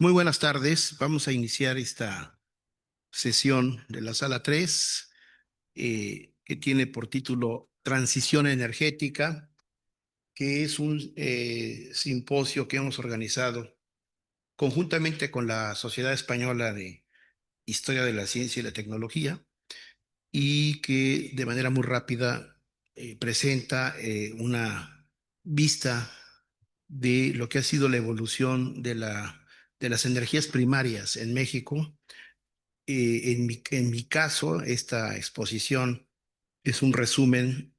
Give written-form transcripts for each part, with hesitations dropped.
Muy buenas tardes. Vamos a iniciar esta sesión de la sala 3, que tiene por título Transición Energética, que es un simposio que hemos organizado conjuntamente con la Sociedad Española de Historia de la Ciencia y la Tecnología y que de manera muy rápida presenta una vista de lo que ha sido la evolución de las energías primarias en México. En mi caso, esta exposición es un resumen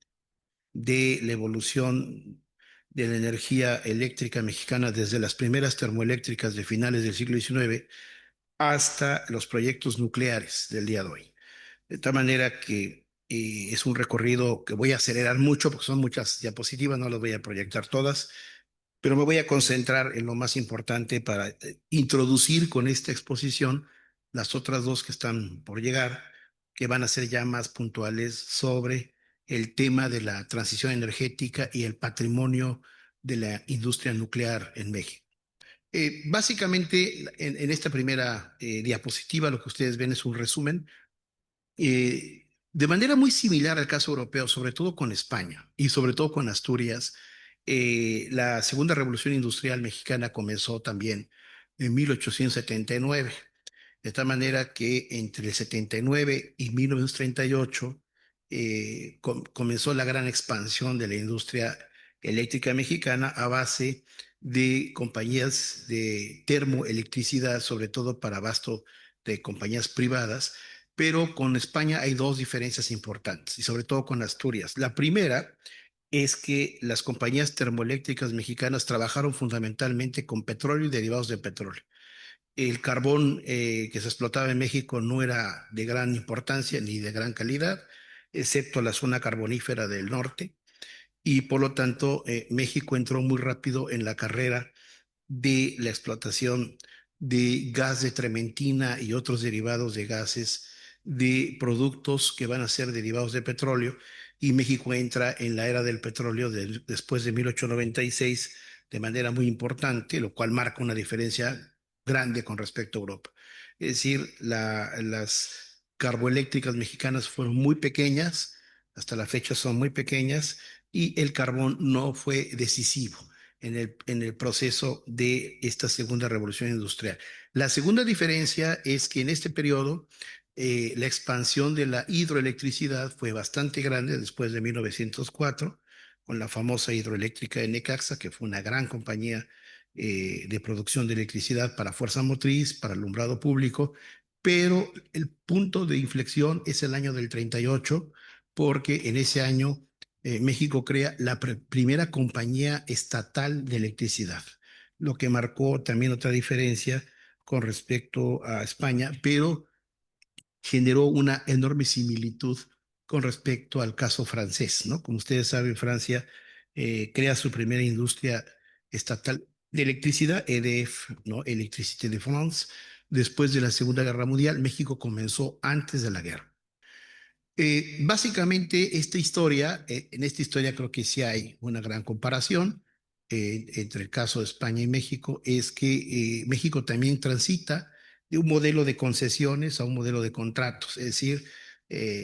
de la evolución de la energía eléctrica mexicana desde las primeras termoeléctricas de finales del siglo XIX hasta los proyectos nucleares del día de hoy. De tal manera que es un recorrido que voy a acelerar mucho porque son muchas diapositivas, no las voy a proyectar todas, pero me voy a concentrar en lo más importante para introducir con esta exposición las otras dos que están por llegar, que van a ser ya más puntuales sobre el tema de la transición energética y el patrimonio de la industria nuclear en México. Básicamente, en esta primera diapositiva, lo que ustedes ven es un resumen de manera muy similar al caso europeo, sobre todo con España y sobre todo con Asturias. La segunda revolución industrial mexicana comenzó también en 1879, de tal manera que entre el 79 y 1938 comenzó la gran expansión de la industria eléctrica mexicana a base de compañías de termoelectricidad, sobre todo para abasto de compañías privadas, pero con España hay dos diferencias importantes, y sobre todo con Asturias. La primera es que las compañías termoeléctricas mexicanas trabajaron fundamentalmente con petróleo y derivados de petróleo. El carbón que se explotaba en México no era de gran importancia ni de gran calidad, excepto la zona carbonífera del norte, y por lo tanto México entró muy rápido en la carrera de la explotación de gas de trementina y otros derivados de gases, de productos que van a ser derivados de petróleo, y México entra en la era del petróleo después de 1896 de manera muy importante, lo cual marca una diferencia grande con respecto a Europa. Es decir, las carboeléctricas mexicanas fueron muy pequeñas, hasta la fecha son muy pequeñas, y el carbón no fue decisivo en el proceso de esta segunda revolución industrial. La segunda diferencia es que en este periodo la expansión de la hidroelectricidad fue bastante grande después de 1904, con la famosa hidroeléctrica de Necaxa, que fue una gran compañía de producción de electricidad para fuerza motriz, para alumbrado público, pero el punto de inflexión es el año del 38, porque en ese año México crea la primera compañía estatal de electricidad, lo que marcó también otra diferencia con respecto a España, pero generó una enorme similitud con respecto al caso francés, ¿no? Como ustedes saben, Francia crea su primera industria estatal de electricidad, EDF, ¿no? Electricité de France. Después de la Segunda Guerra Mundial, México comenzó antes de la guerra. Básicamente, en esta historia creo que sí hay una gran comparación entre el caso de España y México, es que México también transita de un modelo de concesiones a un modelo de contratos, es decir,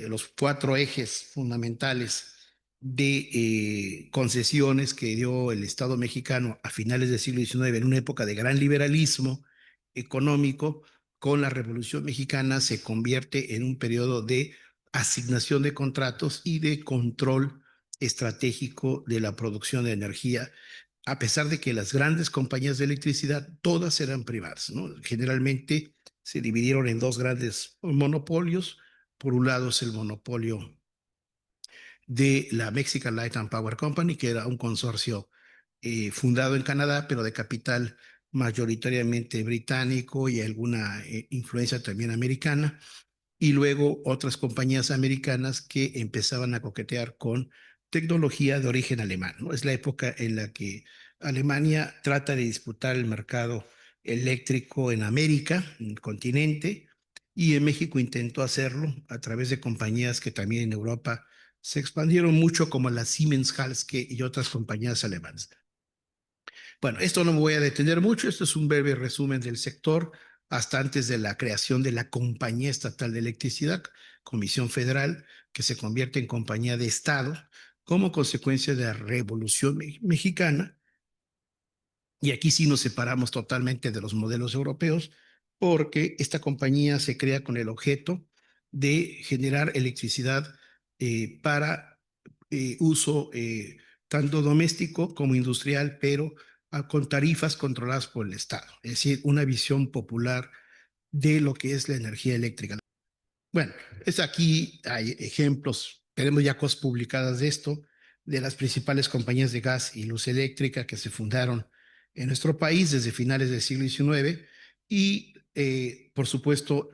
los cuatro ejes fundamentales de concesiones que dio el Estado mexicano a finales del siglo XIX, en una época de gran liberalismo económico. Con la Revolución Mexicana se convierte en un periodo de asignación de contratos y de control estratégico de la producción de energía, a pesar de que las grandes compañías de electricidad todas eran privadas, ¿no? Generalmente se dividieron en dos grandes monopolios. Por un lado es el monopolio de la Mexican Light and Power Company, que era un consorcio fundado en Canadá, pero de capital mayoritariamente británico y alguna influencia también americana, y luego otras compañías americanas que empezaban a coquetear con tecnología de origen alemán, ¿no? Es la época en la que Alemania trata de disputar el mercado eléctrico en América, en el continente, y en México intentó hacerlo a través de compañías que también en Europa se expandieron mucho, como la Siemens Halske y otras compañías alemanas. Bueno, esto no me voy a detener mucho, esto es un breve resumen del sector hasta antes de la creación de la Compañía Estatal de Electricidad, Comisión Federal, que se convierte en compañía de Estado como consecuencia de la Revolución Mexicana. Y aquí sí nos separamos totalmente de los modelos europeos, porque esta compañía se crea con el objeto de generar electricidad para uso tanto doméstico como industrial, pero con tarifas controladas por el Estado. Es decir, una visión popular de lo que es la energía eléctrica. Bueno, es aquí hay ejemplos, tenemos ya cosas publicadas de esto, de las principales compañías de gas y luz eléctrica que se fundaron en nuestro país desde finales del siglo XIX y, por supuesto,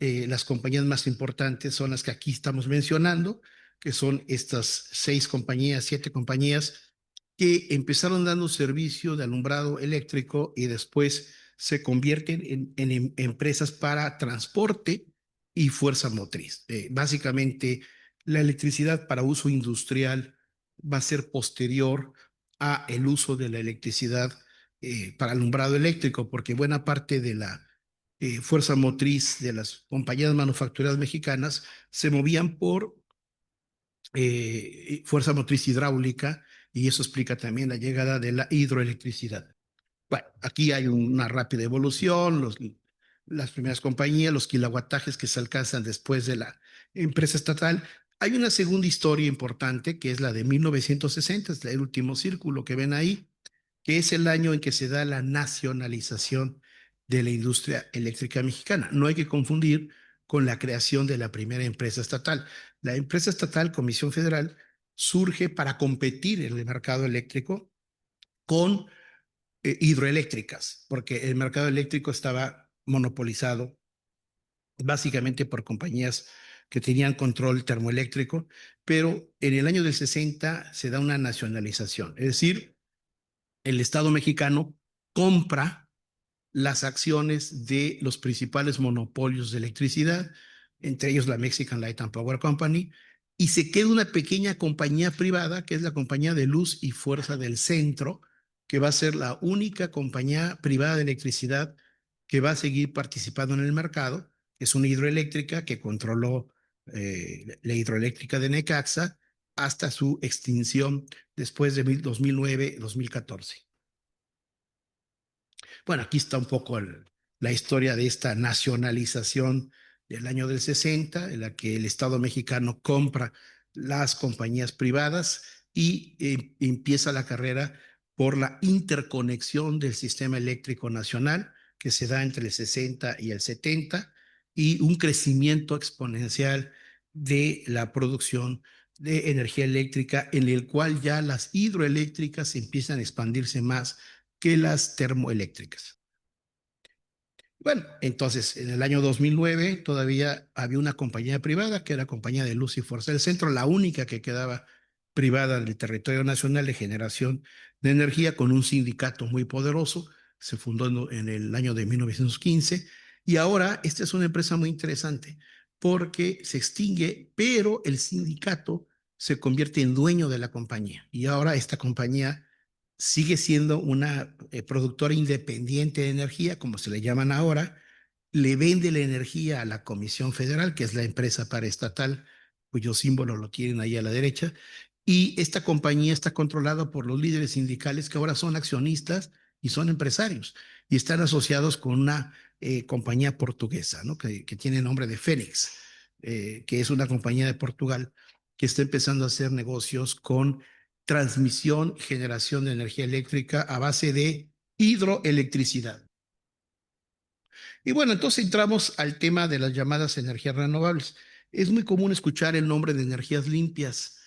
las compañías más importantes son las que aquí estamos mencionando, que son estas 6 compañías, 7 compañías que empezaron dando servicio de alumbrado eléctrico y después se convierten en empresas para transporte y fuerza motriz. Básicamente, la electricidad para uso industrial va a ser posterior a el uso de la electricidad para alumbrado eléctrico, porque buena parte de la fuerza motriz de las compañías manufactureras mexicanas se movían por fuerza motriz hidráulica y eso explica también la llegada de la hidroelectricidad. Bueno, aquí hay una rápida evolución, las primeras compañías, los kilowattajes que se alcanzan después de la empresa estatal. Hay una segunda historia importante que es la de 1960, es el último círculo que ven ahí, que es el año en que se da la nacionalización de la industria eléctrica mexicana. No hay que confundir con la creación de la primera empresa estatal. La empresa estatal, Comisión Federal, surge para competir en el mercado eléctrico con hidroeléctricas, porque el mercado eléctrico estaba monopolizado básicamente por compañías que tenían control termoeléctrico, pero en el año del 60 se da una nacionalización, es decir, el Estado mexicano compra las acciones de los principales monopolios de electricidad, entre ellos la Mexican Light and Power Company, y se queda una pequeña compañía privada, que es la Compañía de Luz y Fuerza del Centro, que va a ser la única compañía privada de electricidad que va a seguir participando en el mercado. Es una hidroeléctrica que controló la hidroeléctrica de Necaxa hasta su extinción después de 2009-2014. Bueno, aquí está un poco la historia de esta nacionalización del año del 60, en la que el Estado mexicano compra las compañías privadas y empieza la carrera por la interconexión del sistema eléctrico nacional, que se da entre el 60 y el 70, y un crecimiento exponencial de la producción de energía eléctrica, en el cual ya las hidroeléctricas empiezan a expandirse más que las termoeléctricas. Bueno, entonces en el año 2009 todavía había una compañía privada que era Compañía de Luz y Fuerza del Centro, la única que quedaba privada del territorio nacional de generación de energía con un sindicato muy poderoso. Se fundó en el año de 1915 y ahora esta es una empresa muy interesante porque se extingue, pero el sindicato se convierte en dueño de la compañía y ahora esta compañía sigue siendo una productora independiente de energía, como se le llaman ahora, le vende la energía a la Comisión Federal, que es la empresa paraestatal, cuyo símbolo lo tienen ahí a la derecha, y esta compañía está controlada por los líderes sindicales que ahora son accionistas y son empresarios, y están asociados con una compañía portuguesa, ¿no? que tiene nombre de Fénix, que es una compañía de Portugal que está empezando a hacer negocios con transmisión, generación de energía eléctrica a base de hidroelectricidad. Y bueno, entonces entramos al tema de las llamadas energías renovables. Es muy común escuchar el nombre de energías limpias.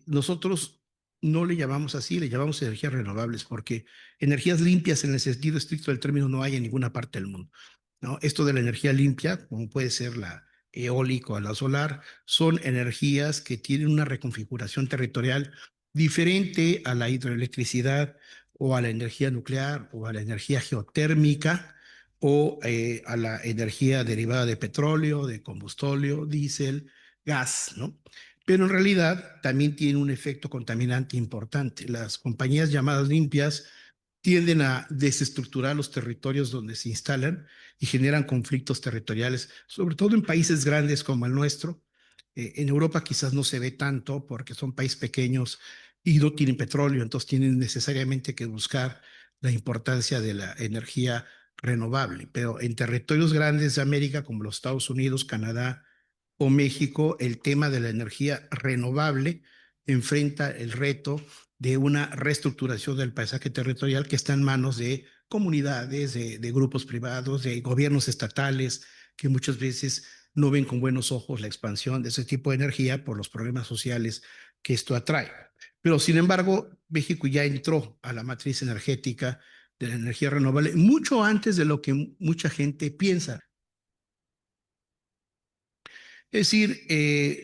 Nosotros no le llamamos así, le llamamos energías renovables, porque energías limpias en el sentido estricto del término no hay en ninguna parte del mundo, ¿no? Esto de la energía limpia, como puede ser la eólica o la solar, son energías que tienen una reconfiguración territorial diferente a la hidroelectricidad o a la energía nuclear o a la energía geotérmica o a la energía derivada de petróleo, de combustóleo, diésel, gas, ¿no? Pero en realidad también tiene un efecto contaminante importante. Las compañías llamadas limpias tienden a desestructurar los territorios donde se instalan y generan conflictos territoriales, sobre todo en países grandes como el nuestro. En Europa quizás no se ve tanto porque son países pequeños y no tienen petróleo, entonces tienen necesariamente que buscar la importancia de la energía renovable. Pero en territorios grandes de América como los Estados Unidos, Canadá o México, el tema de la energía renovable enfrenta el reto de una reestructuración del paisaje territorial que está en manos de comunidades, de grupos privados, de gobiernos estatales, que muchas veces no ven con buenos ojos la expansión de ese tipo de energía por los problemas sociales que esto atrae. Pero sin embargo, México ya entró a la matriz energética de la energía renovable mucho antes de lo que mucha gente piensa. Es decir,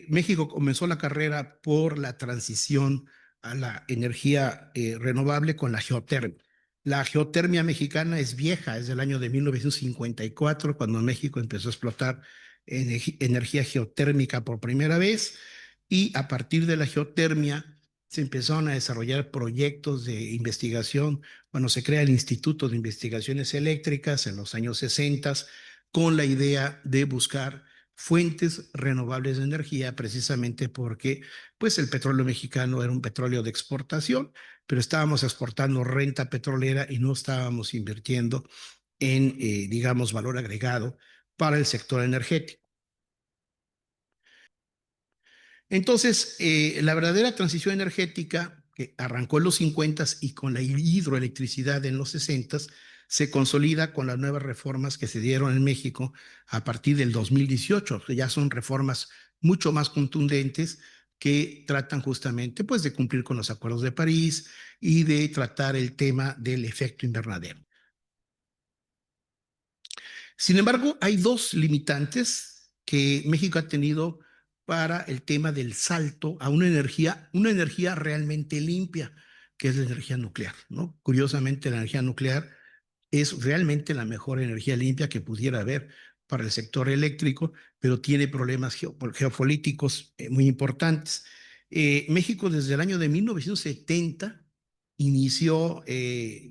México comenzó la carrera por la transición a la energía renovable con la geotermia. La geotermia mexicana es vieja, es del año de 1954, cuando México empezó a explotar energía geotérmica por primera vez, y a partir de la geotermia se empezaron a desarrollar proyectos de investigación. Bueno, se crea el Instituto de Investigaciones Eléctricas en los años 60 con la idea de buscar fuentes renovables de energía, precisamente porque pues el petróleo mexicano era un petróleo de exportación, pero estábamos exportando renta petrolera y no estábamos invirtiendo en, digamos, valor agregado para el sector energético. Entonces, la verdadera transición energética que arrancó en los 50 y con la hidroelectricidad en los 60 se consolida con las nuevas reformas que se dieron en México a partir del 2018. Ya son reformas mucho más contundentes que tratan justamente pues, de cumplir con los acuerdos de París y de tratar el tema del efecto invernadero. Sin embargo, hay dos limitantes que México ha tenido para el tema del salto a una energía realmente limpia, que es la energía nuclear, ¿no? Curiosamente, la energía nuclear es realmente la mejor energía limpia que pudiera haber para el sector eléctrico, pero tiene problemas geopolíticos muy importantes. México desde el año de 1970 inició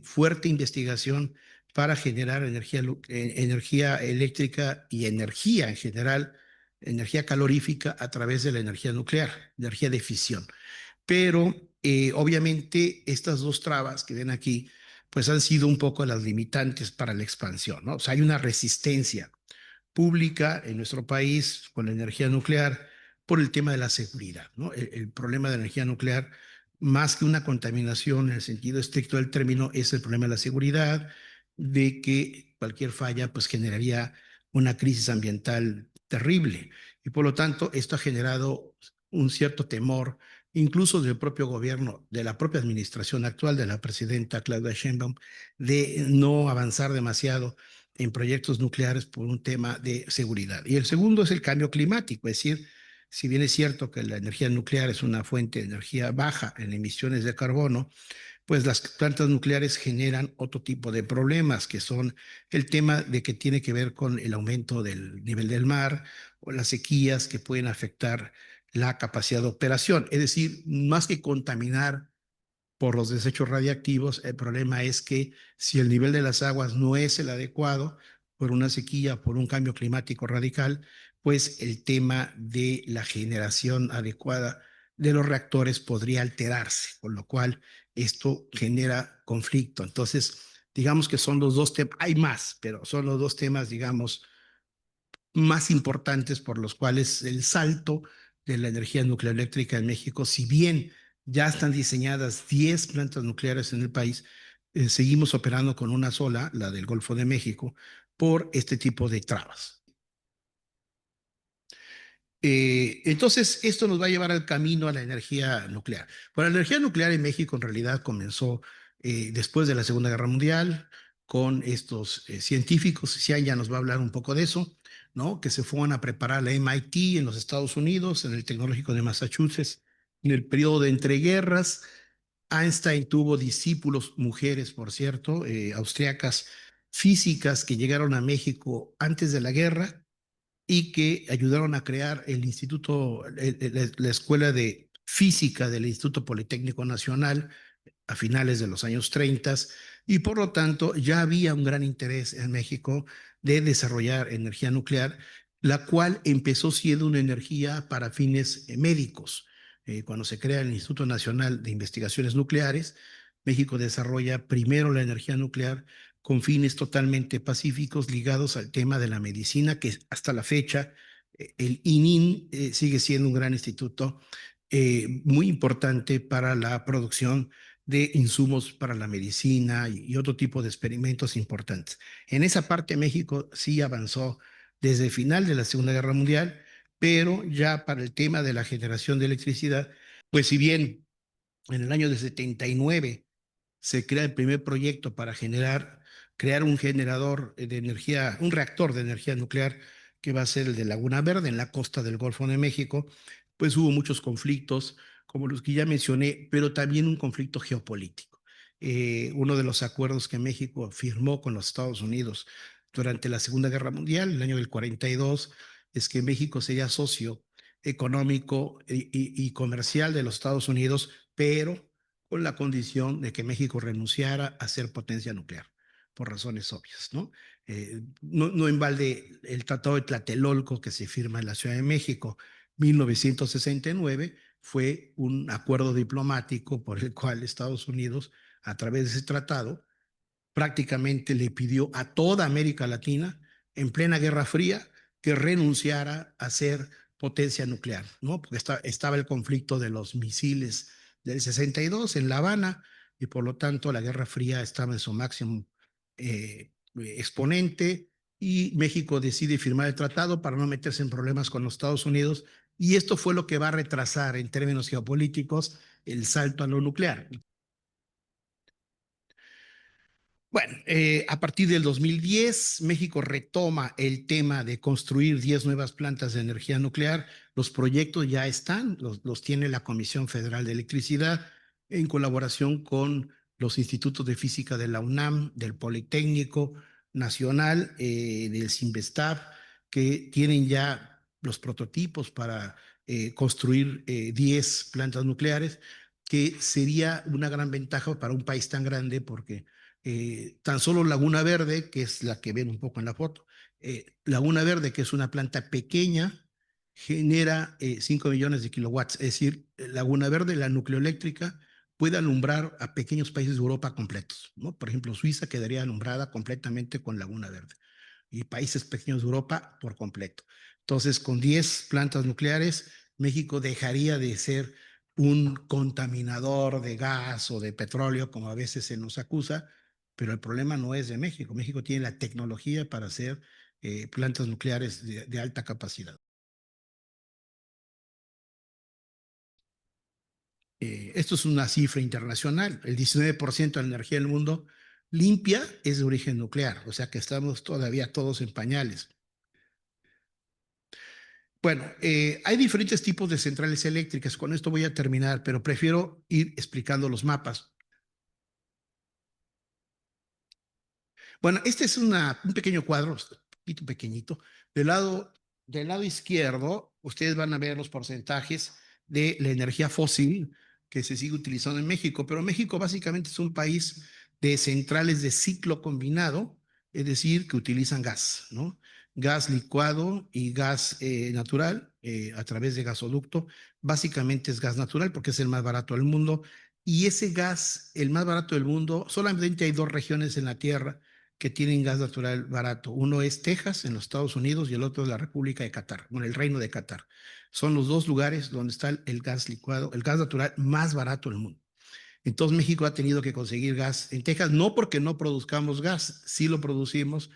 fuerte investigación para generar energía eléctrica y energía en general, energía calorífica a través de la energía nuclear, energía de fisión. Pero obviamente estas dos trabas que ven aquí, pues han sido un poco las limitantes para la expansión, ¿no? O sea, hay una resistencia pública en nuestro país con la energía nuclear por el tema de la seguridad, ¿no? El problema de la energía nuclear, más que una contaminación en el sentido estricto del término, es el problema de la seguridad, de que cualquier falla pues generaría una crisis ambiental terrible. Y por lo tanto, esto ha generado un cierto temor, incluso del propio gobierno, de la propia administración actual de la presidenta Claudia Sheinbaum, de no avanzar demasiado en proyectos nucleares por un tema de seguridad. Y el segundo es el cambio climático, es decir, si bien es cierto que la energía nuclear es una fuente de energía baja en emisiones de carbono, pues las plantas nucleares generan otro tipo de problemas, que son el tema de que tiene que ver con el aumento del nivel del mar o las sequías que pueden afectar la capacidad de operación. Es decir, más que contaminar por los desechos radiactivos. El problema es que si el nivel de las aguas no es el adecuado por una sequía, por un cambio climático radical, pues el tema de la generación adecuada de los reactores podría alterarse, con lo cual esto genera conflicto. Entonces, digamos que son los dos temas, hay más, pero son los dos temas, digamos, más importantes por los cuales el salto de la energía nuclear eléctrica en México, si bien ya están diseñadas 10 plantas nucleares en el país, seguimos operando con una sola, la del Golfo de México, por este tipo de trabas. Entonces, esto nos va a llevar al camino a la energía nuclear. Bueno, la energía nuclear en México en realidad comenzó después de la Segunda Guerra Mundial con estos científicos, Xian ya nos va a hablar un poco de eso, ¿no? Que se fueron a preparar a la MIT en los Estados Unidos, en el Tecnológico de Massachusetts, en el periodo de entreguerras. Einstein tuvo discípulos, mujeres, por cierto, austriacas, físicas que llegaron a México antes de la guerra y que ayudaron a crear el instituto, la escuela de física del Instituto Politécnico Nacional a finales de los años 30, y por lo tanto ya había un gran interés en México de desarrollar energía nuclear, la cual empezó siendo una energía para fines médicos. Cuando se crea el Instituto Nacional de Investigaciones Nucleares, México desarrolla primero la energía nuclear con fines totalmente pacíficos ligados al tema de la medicina, que hasta la fecha el ININ sigue siendo un gran instituto muy importante para la producción de insumos para la medicina y otro tipo de experimentos importantes. En esa parte México sí avanzó desde el final de la Segunda Guerra Mundial, pero ya para el tema de la generación de electricidad, pues si bien en el año de 79 se crea el primer proyecto para crear un generador de energía, un reactor de energía nuclear que va a ser el de Laguna Verde en la costa del Golfo de México, pues hubo muchos conflictos, como los que ya mencioné, pero también un conflicto geopolítico. Uno de los acuerdos que México firmó con los Estados Unidos durante la Segunda Guerra Mundial, el año del 42, es que México sería socio económico y comercial de los Estados Unidos, pero con la condición de que México renunciara a ser potencia nuclear, por razones obvias, ¿no? No en balde el Tratado de Tlatelolco que se firma en la Ciudad de México, 1969, fue un acuerdo diplomático por el cual Estados Unidos, a través de ese tratado, prácticamente le pidió a toda América Latina, en plena Guerra Fría, que renunciara a ser potencia nuclear, ¿no? Porque estaba el conflicto de los misiles del 62 en La Habana y por lo tanto la Guerra Fría estaba en su máximo exponente y México decide firmar el tratado para no meterse en problemas con los Estados Unidos y esto fue lo que va a retrasar en términos geopolíticos el salto a lo nuclear. Bueno, a partir del 2010, México retoma el tema de construir 10 nuevas plantas de energía nuclear. Los proyectos ya están, los tiene la Comisión Federal de Electricidad en colaboración con los institutos de física de la UNAM, del Politécnico Nacional, del CINVESTAF, que tienen ya los prototipos para construir 10 plantas nucleares, que sería una gran ventaja para un país tan grande porque tan solo Laguna Verde, que es la que ven un poco en la foto, Laguna Verde, que es una planta pequeña, genera 5 millones de kilowatts. Es decir, Laguna Verde, la nucleoeléctrica, puede alumbrar a pequeños países de Europa completos, ¿no? Por ejemplo, Suiza quedaría alumbrada completamente con Laguna Verde y países pequeños de Europa por completo. Entonces, con 10 plantas nucleares, México dejaría de ser un contaminador de gas o de petróleo, como a veces se nos acusa, pero el problema no es de México. México tiene la tecnología para hacer plantas nucleares de alta capacidad. Esto es una cifra internacional. El 19% de la energía del mundo limpia es de origen nuclear, o sea que estamos todavía todos en pañales. Bueno, hay diferentes tipos de centrales eléctricas. Con esto voy a terminar, pero prefiero ir explicando los mapas. Bueno, este es un pequeño cuadro, un poquito pequeñito. Del lado izquierdo, ustedes van a ver los porcentajes de la energía fósil que se sigue utilizando en México, pero México básicamente es un país de centrales de ciclo combinado, es decir, que utilizan gas, ¿no? Gas licuado y gas natural a través de gasoducto. Básicamente es gas natural porque es el más barato del mundo. Y ese gas, el más barato del mundo, solamente hay dos regiones en la Tierra que tienen gas natural barato. Uno es Texas, en los Estados Unidos, y el otro es la República de Qatar, bueno, el Reino de Qatar. Son los dos lugares donde está el gas licuado, el gas natural más barato del mundo. Entonces México ha tenido que conseguir gas en Texas, no porque no produzcamos gas, sí lo producimos,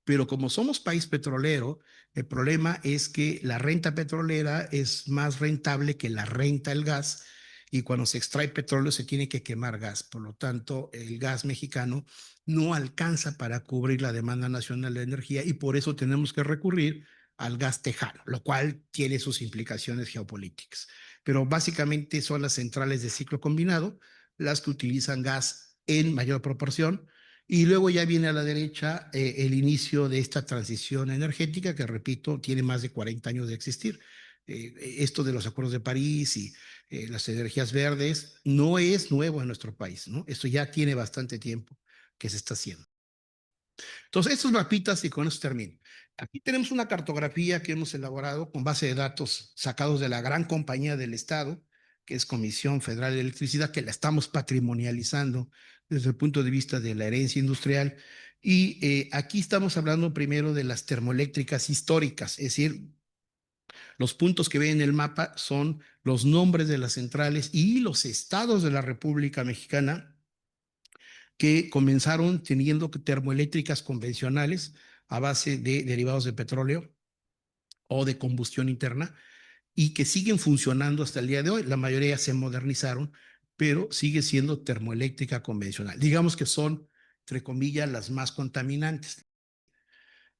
pero como somos país petrolero, el problema es que la renta petrolera es más rentable que la renta del gas y cuando se extrae petróleo se tiene que quemar gas. Por lo tanto, el gas mexicano no alcanza para cubrir la demanda nacional de energía y por eso tenemos que recurrir al gas tejano, lo cual tiene sus implicaciones geopolíticas. Pero básicamente son las centrales de ciclo combinado las que utilizan gas en mayor proporción. Y luego ya viene a la derecha el inicio de esta transición energética que, repito, tiene más de 40 años de existir. Esto de los acuerdos de París y las energías verdes no es nuevo en nuestro país, ¿no? Esto ya tiene bastante tiempo que se está haciendo. Entonces, estos mapitas, y con eso termino. Aquí tenemos una cartografía que hemos elaborado con base de datos sacados de la gran compañía del Estado, que es Comisión Federal de Electricidad, que la estamos patrimonializando desde el punto de vista de la herencia industrial. Y aquí estamos hablando primero de las termoeléctricas históricas, es decir, los puntos que ven en el mapa son los nombres de las centrales y los estados de la República Mexicana que comenzaron teniendo termoeléctricas convencionales a base de derivados de petróleo o de combustión interna y que siguen funcionando hasta el día de hoy. La mayoría se modernizaron, pero sigue siendo termoeléctrica convencional. Digamos que son, entre comillas, las más contaminantes.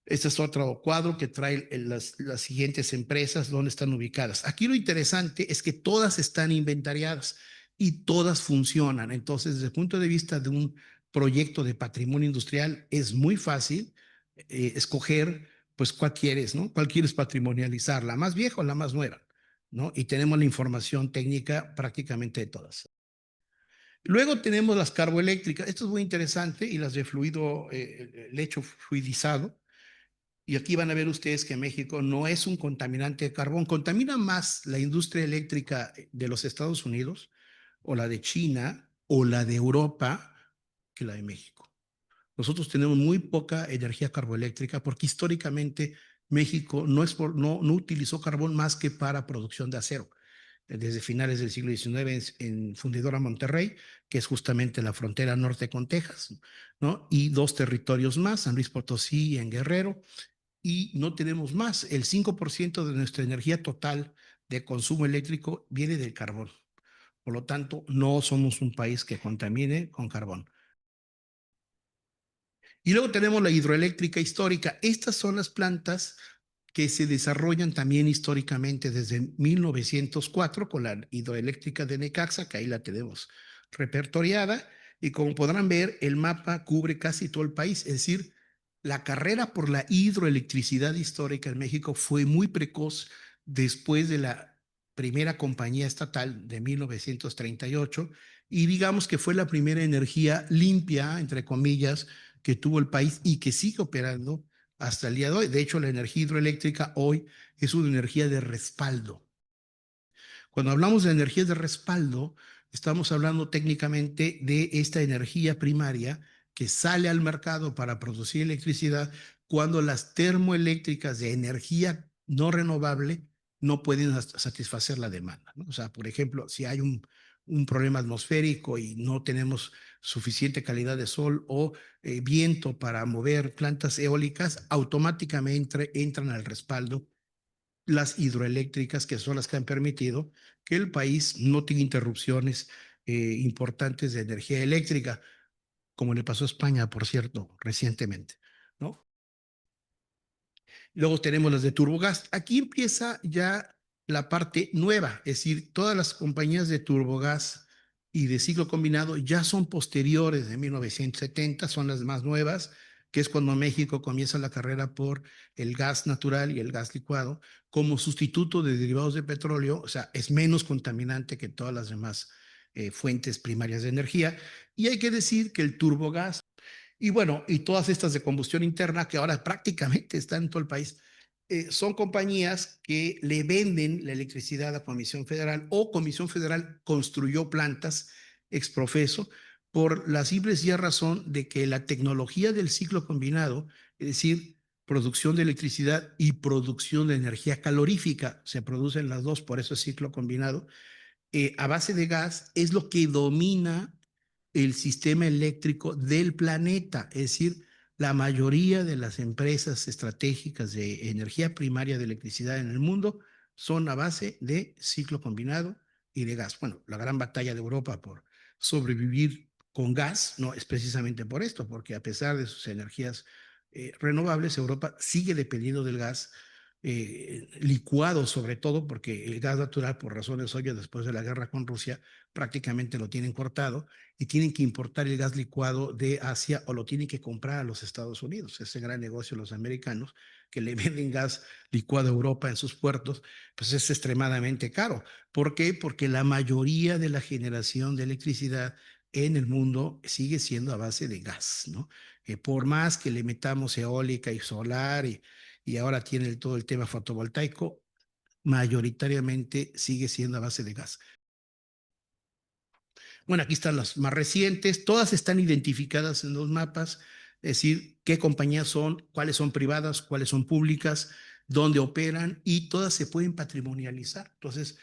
Este es otro cuadro que trae las siguientes empresas, donde están ubicadas. Aquí lo interesante es que todas están inventariadas y todas funcionan. Entonces, desde el punto de vista de un proyecto de patrimonio industrial, es muy fácil escoger, pues, cuál quieres, ¿no? ¿Cuál quieres patrimonializar? ¿La más vieja o la más nueva? ¿No? Y tenemos la información técnica prácticamente de todas. Luego tenemos las carboeléctricas. Esto es muy interesante, y las de fluido, lecho fluidizado. Y aquí van a ver ustedes que México no es un contaminante de carbón. Contamina más la industria eléctrica de los Estados Unidos, o la de China, o la de Europa, que la de México. Nosotros tenemos muy poca energía carboeléctrica porque históricamente México no utilizó carbón más que para producción de acero. Desde finales del siglo XIX en Fundidora Monterrey, que es justamente la frontera norte con Texas, ¿no? Y dos territorios más, San Luis Potosí y en Guerrero, y no tenemos más. El 5% de nuestra energía total de consumo eléctrico viene del carbón. Por lo tanto, no somos un país que contamine con carbón. Y luego tenemos la hidroeléctrica histórica. Estas son las plantas que se desarrollan también históricamente desde 1904 con la hidroeléctrica de Necaxa, que ahí la tenemos repertoriada. Y como podrán ver, el mapa cubre casi todo el país. Es decir, la carrera por la hidroelectricidad histórica en México fue muy precoz después de la primera compañía estatal de 1938, y digamos que fue la primera energía limpia, entre comillas, que tuvo el país y que sigue operando hasta el día de hoy. De hecho, la energía hidroeléctrica hoy es una energía de respaldo. Cuando hablamos de energías de respaldo, estamos hablando técnicamente de esta energía primaria que sale al mercado para producir electricidad cuando las termoeléctricas de energía no renovable no pueden satisfacer la demanda, ¿no? O sea, por ejemplo, si hay un problema atmosférico y no tenemos suficiente calidad de sol o viento para mover plantas eólicas, automáticamente entran al respaldo las hidroeléctricas, que son las que han permitido que el país no tenga interrupciones importantes de energía eléctrica, como le pasó a España, por cierto, recientemente, ¿no? Luego tenemos las de turbogás. Aquí empieza ya la parte nueva, es decir, todas las compañías de turbogás y de ciclo combinado ya son posteriores de 1970, son las más nuevas, que es cuando México comienza la carrera por el gas natural y el gas licuado como sustituto de derivados de petróleo. O sea, es menos contaminante que todas las demás fuentes primarias de energía. Y hay que decir que el turbogás y bueno, y todas estas de combustión interna, que ahora prácticamente están en todo el país, son compañías que le venden la electricidad a Comisión Federal, o Comisión Federal construyó plantas exprofeso por la simple y sencilla razón de que la tecnología del ciclo combinado, es decir, producción de electricidad y producción de energía calorífica, se producen las dos, por eso es ciclo combinado, a base de gas, es lo que domina el sistema eléctrico del planeta. Es decir, la mayoría de las empresas estratégicas de energía primaria de electricidad en el mundo son a base de ciclo combinado y de gas. Bueno, la gran batalla de Europa por sobrevivir con gas no es precisamente por esto, porque a pesar de sus energías renovables, Europa sigue dependiendo del gas licuado, sobre todo porque el gas natural, por razones obvias, después de la guerra con Rusia, prácticamente lo tienen cortado, y tienen que importar el gas licuado de Asia o lo tienen que comprar a los Estados Unidos. Ese gran negocio de los americanos, que le venden gas licuado a Europa en sus puertos, pues es extremadamente caro. ¿Por qué? Porque la mayoría de la generación de electricidad en el mundo sigue siendo a base de gas, ¿no? Por más que le metamos eólica y solar y ahora tiene todo el tema fotovoltaico, mayoritariamente sigue siendo a base de gas. Bueno, aquí están las más recientes, todas están identificadas en los mapas, es decir, qué compañías son, cuáles son privadas, cuáles son públicas, dónde operan y todas se pueden patrimonializar. Entonces,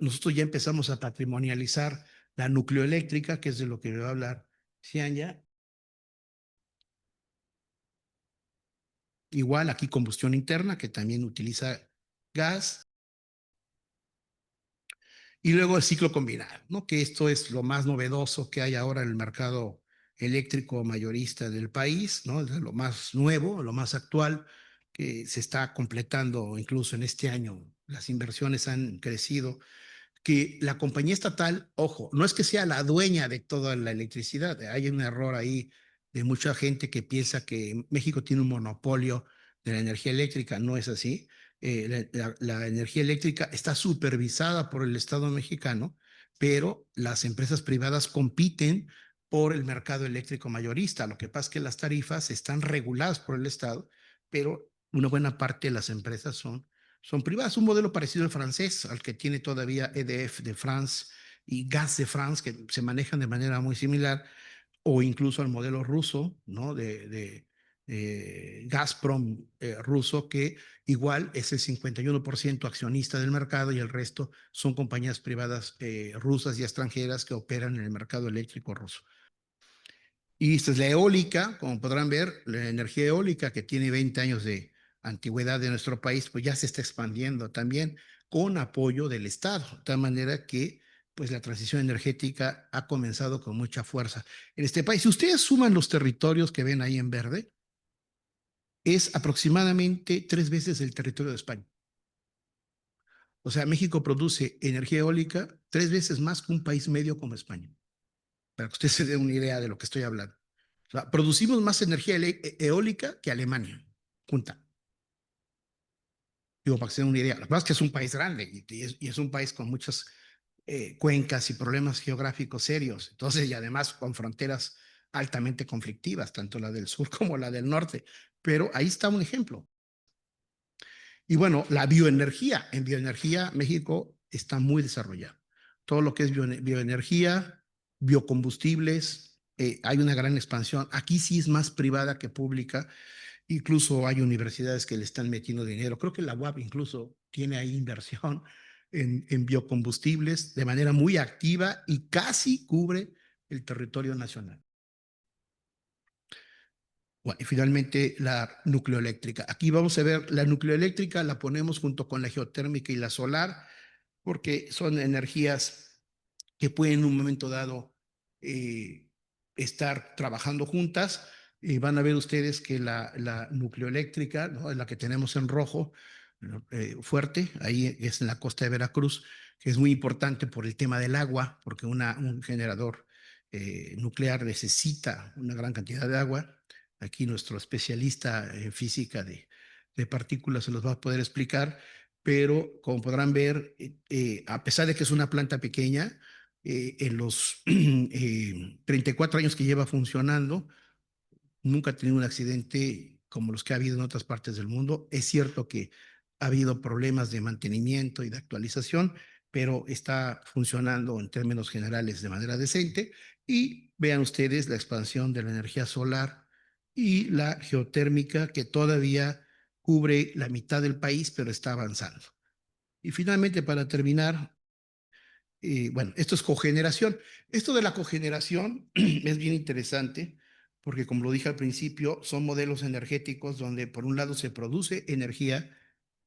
nosotros ya empezamos a patrimonializar la nucleoeléctrica, que es de lo que me va a hablar Cianya. Igual aquí combustión interna, que también utiliza gas. Y luego el ciclo combinado, ¿no? Que esto es lo más novedoso que hay ahora en el mercado eléctrico mayorista del país, ¿no? Es lo más nuevo, lo más actual, que se está completando incluso en este año. Las inversiones han crecido que la compañía estatal, ojo, no es que sea la dueña de toda la electricidad, hay un error ahí de mucha gente que piensa que México tiene un monopolio de la energía eléctrica, no es así. La energía eléctrica está supervisada por el Estado mexicano, pero las empresas privadas compiten por el mercado eléctrico mayorista. Lo que pasa es que las tarifas están reguladas por el Estado, pero una buena parte de las empresas son privadas. Un modelo parecido al francés, al que tiene todavía EDF de France y Gaz de France, que se manejan de manera muy similar, o incluso al modelo ruso, ¿no? De Gazprom ruso, que igual es el 51% accionista del mercado y el resto son compañías privadas rusas y extranjeras que operan en el mercado eléctrico ruso. Y esta es la eólica, como podrán ver, la energía eólica que tiene 20 años de antigüedad de nuestro país, pues ya se está expandiendo también con apoyo del Estado, de tal manera que pues la transición energética ha comenzado con mucha fuerza en este país. Si ustedes suman los territorios que ven ahí en verde, es aproximadamente 3 veces el territorio de España. O sea, México produce energía eólica 3 veces más que un país medio como España, para que usted se dé una idea de lo que estoy hablando. O sea, producimos más energía eólica que Alemania, junta. Digo, para que se den una idea. Lo que pasa es que es un país grande y es un país con muchas cuencas y problemas geográficos serios. Entonces, y además con fronteras altamente conflictivas, tanto la del sur como la del norte. Pero ahí está un ejemplo. Y bueno, la bioenergía. En bioenergía, México está muy desarrollado. Todo lo que es bioenergía, biocombustibles, hay una gran expansión. Aquí sí es más privada que pública. Incluso hay universidades que le están metiendo dinero. Creo que la UAP incluso tiene ahí inversión en biocombustibles de manera muy activa y casi cubre el territorio nacional. Bueno, y finalmente la nucleoeléctrica. Aquí vamos a ver la nucleoeléctrica, la ponemos junto con la geotérmica y la solar, porque son energías que pueden en un momento dado eh, estar trabajando juntas. Y van a ver ustedes que la nucleoeléctrica, ¿no? Es la que tenemos en rojo, fuerte, ahí es en la costa de Veracruz, que es muy importante por el tema del agua, porque un generador nuclear necesita una gran cantidad de agua. Aquí nuestro especialista en física de partículas se los va a poder explicar, pero como podrán ver, a pesar de que es una planta pequeña, en los 34 años que lleva funcionando, nunca ha tenido un accidente como los que ha habido en otras partes del mundo. Es cierto que ha habido problemas de mantenimiento y de actualización, pero está funcionando en términos generales de manera decente. Y vean ustedes la expansión de la energía solar y la geotérmica que todavía cubre la mitad del país, pero está avanzando. Y finalmente, para terminar, bueno, esto es cogeneración. Esto de la cogeneración es bien interesante porque, como lo dije al principio, son modelos energéticos donde por un lado se produce energía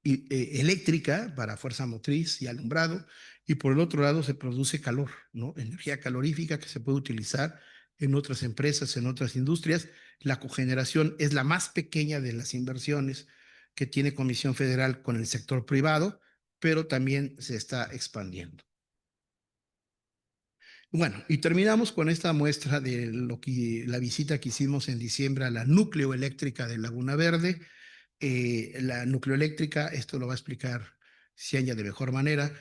eléctrica para fuerza motriz y alumbrado y por el otro lado se produce calor, ¿no? Energía calorífica que se puede utilizar en otras empresas, en otras industrias. La cogeneración es la más pequeña de las inversiones que tiene Comisión Federal con el sector privado, pero también se está expandiendo. Bueno, y terminamos con esta muestra de la visita que hicimos en diciembre a la nucleoeléctrica de Laguna Verde. La nucleoeléctrica, esto lo va a explicar Cianya de mejor manera,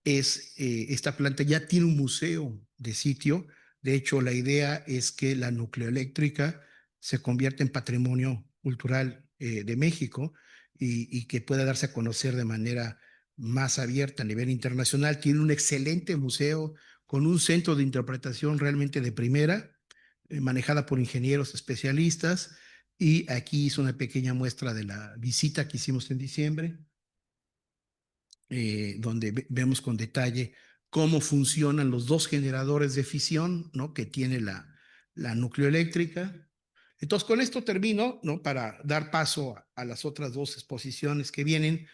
esta planta ya tiene un museo de sitio De hecho, la idea es que la nucleoeléctrica se convierta en patrimonio cultural de México y que pueda darse a conocer de manera más abierta a nivel internacional. Tiene un excelente museo con un centro de interpretación realmente de primera, manejada por ingenieros especialistas. Y aquí hizo una pequeña muestra de la visita que hicimos en diciembre, donde vemos con detalle cómo funcionan los dos generadores de fisión, ¿no? Que tiene la nucleoeléctrica. Entonces, con esto termino, ¿no? Para dar paso a las otras dos exposiciones que vienen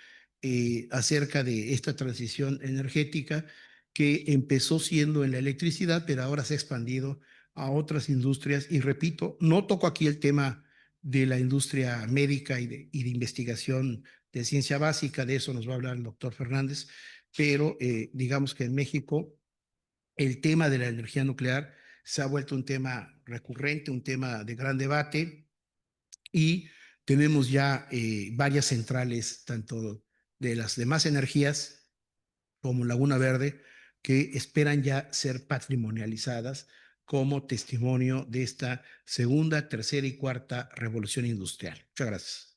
acerca de esta transición energética que empezó siendo en la electricidad, pero ahora se ha expandido a otras industrias. Y repito, no toco aquí el tema de la industria médica y de investigación de ciencia básica, de eso nos va a hablar el doctor Fernández, pero digamos que en México el tema de la energía nuclear se ha vuelto un tema recurrente, un tema de gran debate y tenemos ya varias centrales, tanto de las demás energías como Laguna Verde, que esperan ya ser patrimonializadas como testimonio de esta segunda, tercera y cuarta revolución industrial. Muchas gracias.